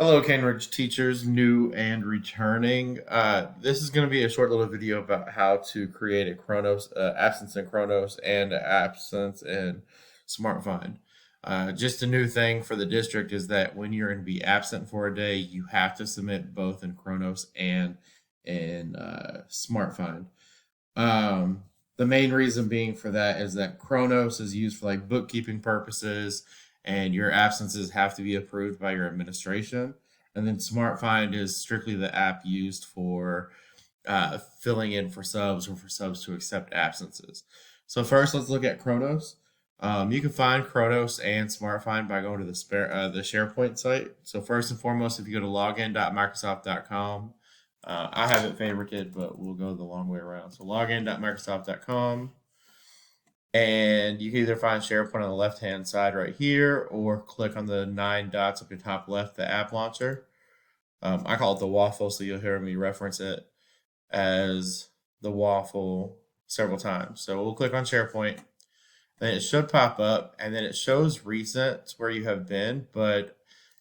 Hello, Cambridge teachers, new and returning. This is going to be a short little video about how to create a Kronos, absence in Kronos and absence in SmartFind. Just a new thing for the district is that when you're going to be absent for a day, you have to submit both in Kronos and in SmartFind. The main reason being for that is that Kronos is used for like bookkeeping purposes, and your absences have to be approved by your administration. And then SmartFind is strictly the app used for filling in for subs or for subs to accept absences. So first, let's look at Kronos. You can find Kronos and SmartFind by going to the SharePoint site. So first and foremost, if you go to login.microsoft.com, I have it favorited, but we'll go the long way around. So login.microsoft.com, and you can either find SharePoint on the left-hand side right here, or click on the 9 dots up your top left, the app launcher. I call it the waffle, so you'll hear me reference it as the waffle several times. So we'll click on SharePoint, then it should pop up, and then it shows recent where you have been, but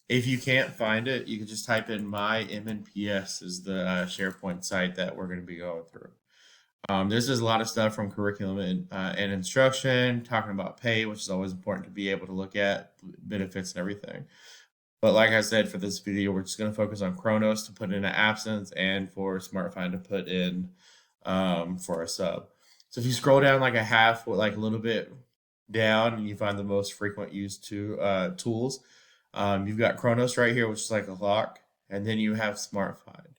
if you can't find it, you can just type in my MNPS is the SharePoint site that we're going to be going through. This is a lot of stuff from curriculum and instruction, talking about pay, which is always important to be able to look at, benefits and everything. But like I said, for this video, we're just going to focus on Kronos to put in an absence and for SmartFind to put in for a sub. So if you scroll down like a little bit down, and you find the most frequent used tools, you've got Kronos right here, which is like a lock, and then you have SmartFind.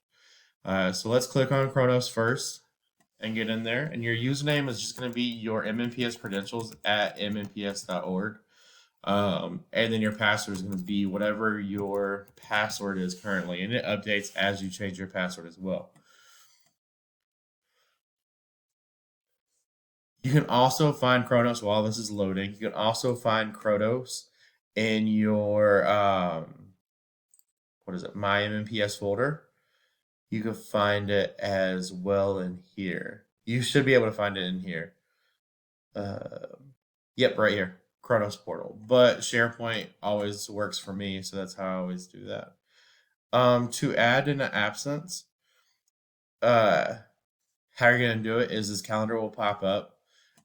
So let's click on Kronos first and get in there. And your username is just going to be your MNPS credentials at mnps.org. And then your password is going to be whatever your password is currently, and it updates as you change your password as well. You can also find Kronos while this is loading. You can also find Kronos in your my MNPS folder. You can find it as well in here. You should be able to find it in here. Yep, right here, Kronos portal. But SharePoint always works for me, so that's how I always do that. To add in an absence, how you're gonna do it is this calendar will pop up,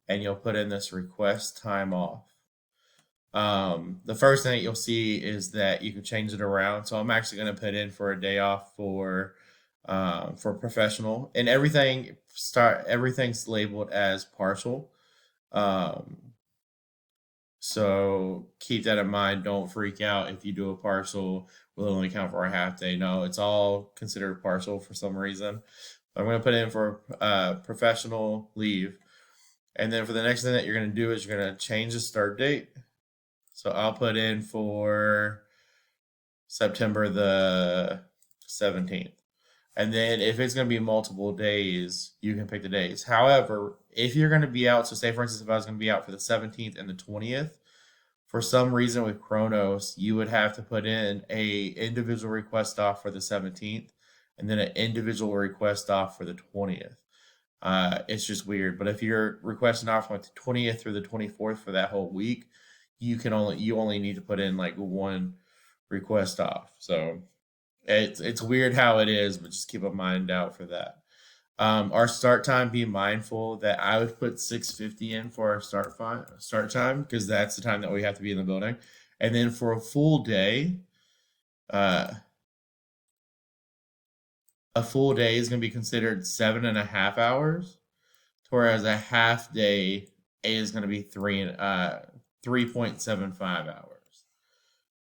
and you'll put in this request time off. The first thing that you'll see is that you can change it around. So I'm actually going to put in for a day off for professional, and everything's labeled as partial. So keep that in mind. Don't freak out if you do a partial. Will only count for a half day. No, it's all considered partial for some reason. I'm going to put in for professional leave. And then for the next thing that you're going to do is you're going to change the start date. So I'll put in for September the 17th. And then if it's going to be multiple days, you can pick the days. However, if you're going to be out, so say for instance, if I was going to be out for the 17th and the 20th, for some reason with Kronos, you would have to put in a individual request off for the 17th and then an individual request off for the 20th. It's just weird. But if you're requesting off from like the 20th through the 24th for that whole week, you only need to put in like one request off. So it's weird how it is, but just keep a mind out for that. Our start time, be mindful that I would put 6:50 in for our start time, because that's the time that we have to be in the building. And then for a full day, a full day is going to be considered 7.5 hours, whereas a half day is going to be 3.75 hours.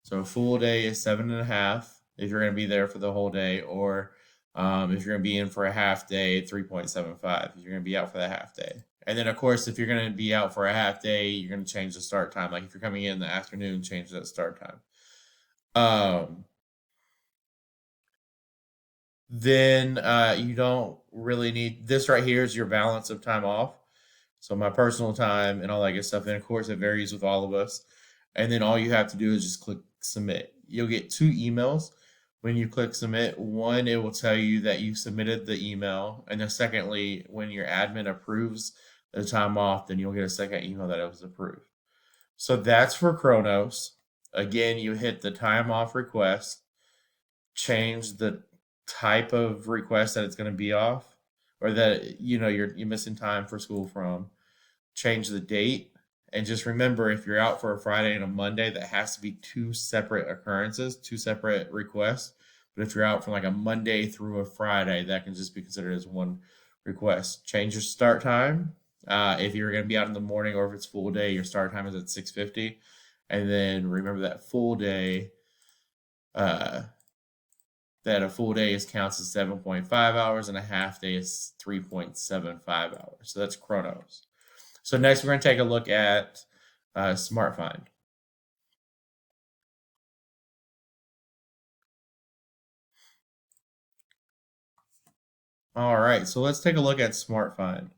So a full day is 7.5 if you're going to be there for the whole day, or if you're going to be in for a half day, 3.75 if you're going to be out for the half day. And then, of course, if you're going to be out for a half day, you're going to change the start time. Like if you're coming in the afternoon, change that start time. Then you don't really need this right here is your balance of time off. So my personal time and all that good stuff. And of course, it varies with all of us. And then all you have to do is just click submit. You'll get 2 emails when you click submit. One, it will tell you that you submitted the email. And then secondly, when your admin approves the time off, then you'll get a second email that it was approved. So that's for Kronos. Again, you hit the time off request. change the type of request that it's going to be off, or that you're missing time for school from. Change the date, and just remember, if you're out for a Friday and a Monday, that has to be two separate occurrences, two separate requests. But if you're out from like a Monday through a Friday, that can just be considered as one request. Change your start time. If you're going to be out in the morning, or if it's full day, your start time is at 6:50. And then remember that full day, uh, that a full day counts as 7.5 hours, and a half day is 3.75 hours. So that's Kronos. So next, we're going to take a look at SmartFind. All right, so let's take a look at SmartFind.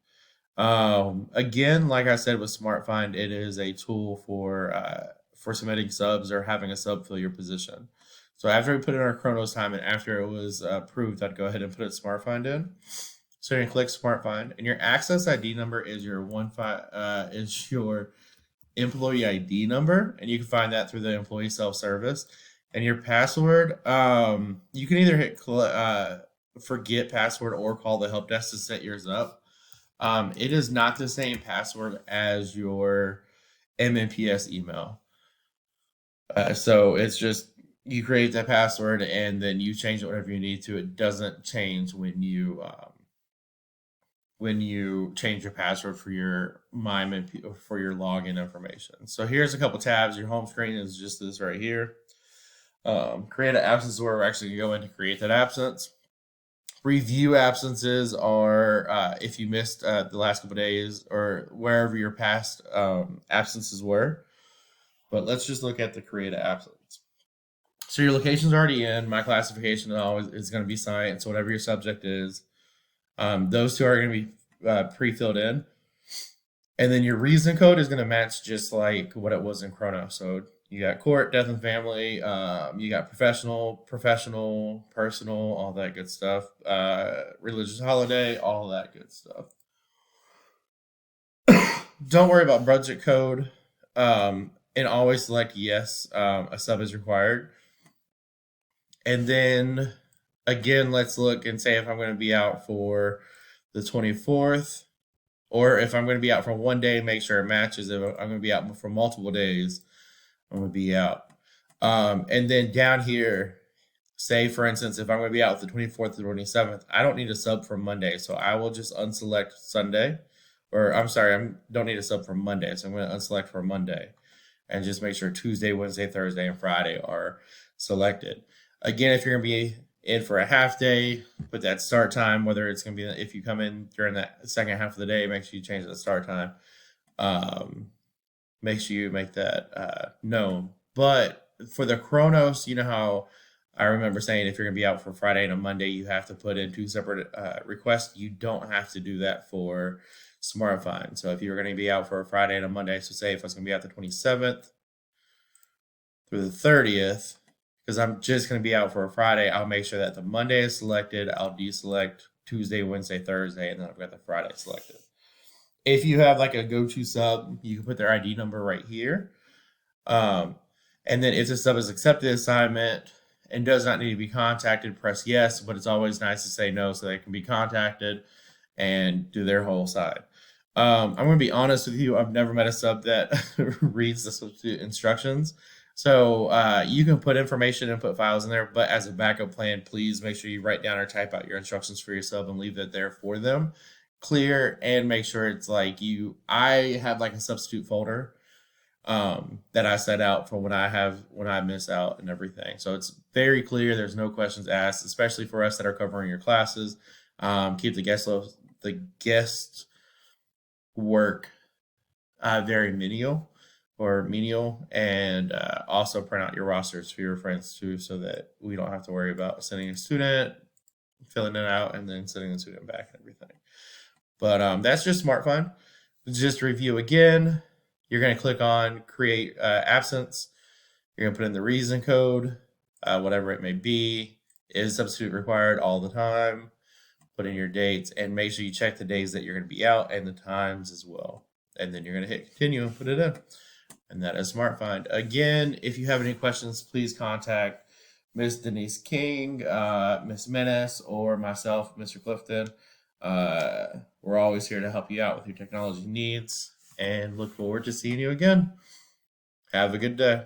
Again, like I said with SmartFind, it is a tool for submitting subs or having a sub fill your position. So after we put in our Kronos time and after it was approved, I'd go ahead and put SmartFind in. So you're gonna click SmartFind, and your access ID number is your is your employee ID number, and you can find that through the employee self-service. And your password, you can either hit forget password or call the help desk to set yours up. It is not the same password as your MNPS email. So it's just you create that password and then you change it whenever you need to. It doesn't change when you change your password for your for your login information. So here's a couple tabs. Your home screen is just this right here. Create an absence, where we're actually going to go in to create that absence. Review absences are if you missed the last couple days or wherever your past absences were. But let's just look at the create an absence. So your location's already in. My classification is going to be science, so whatever your subject is. Those two are going to be pre-filled in. And then your reason code is going to match just like what it was in Chrono. So you got court, death and family, you got professional, personal, all that good stuff, religious holiday, all that good stuff. Don't worry about budget code, and always select yes, a sub is required. And then again, let's look and say if I'm going to be out for the 24th, or if I'm going to be out for one day, make sure it matches. If I'm going to be out for multiple days, I'm going to be out. And then down here, say for instance, if I'm going to be out the 24th to 27th, I don't need a sub for Monday. So I will just unselect Sunday, or I'm sorry, I don't need a sub for Monday. So I'm going to unselect for Monday and just make sure Tuesday, Wednesday, Thursday, and Friday are selected. Again, if you're going to be in for a half day, put that start time, whether it's going to be, if you come in during that second half of the day, make sure you change the start time. Make sure you make that known. But for the Kronos, you know how I remember saying if you're going to be out for Friday and a Monday, you have to put in two separate requests. You don't have to do that for SmartFind. So if you're going to be out for a Friday and a Monday, so say if I was going to be out the 27th through the 30th, because I'm just going to be out for a Friday, I'll make sure that the Monday is selected. I'll deselect Tuesday, Wednesday, Thursday, and then I've got the Friday selected. If you have like a go-to sub, you can put their ID number right here. And then if the sub is accepted assignment and does not need to be contacted, press yes, but it's always nice to say no so they can be contacted and do their whole side. I'm going to be honest with you. I've never met a sub that reads the substitute instructions. So you can put information and put files in there, but as a backup plan, please make sure you write down or type out your instructions for your sub and leave it there for them. Clear, and make sure it's like I have like a substitute folder that I set out for when I miss out and everything. So it's very clear. There's no questions asked, especially for us that are covering your classes. Keep the guest work very menial, and also print out your rosters for your friends too, so that we don't have to worry about sending a student, filling it out, and then sending the student back and everything. But that's just SmartFind. Just to review again, you're going to click on create absence. You're going to put in the reason code, whatever it may be. Is substitute required all the time? Put in your dates and make sure you check the days that you're going to be out and the times as well. And then you're going to hit continue and put it in. And that is SmartFind. Again, if you have any questions, please contact Miss Denise King, Miss Menace, or myself, Mr. Clifton. We're always here to help you out with your technology needs and look forward to seeing you again. Have a good day.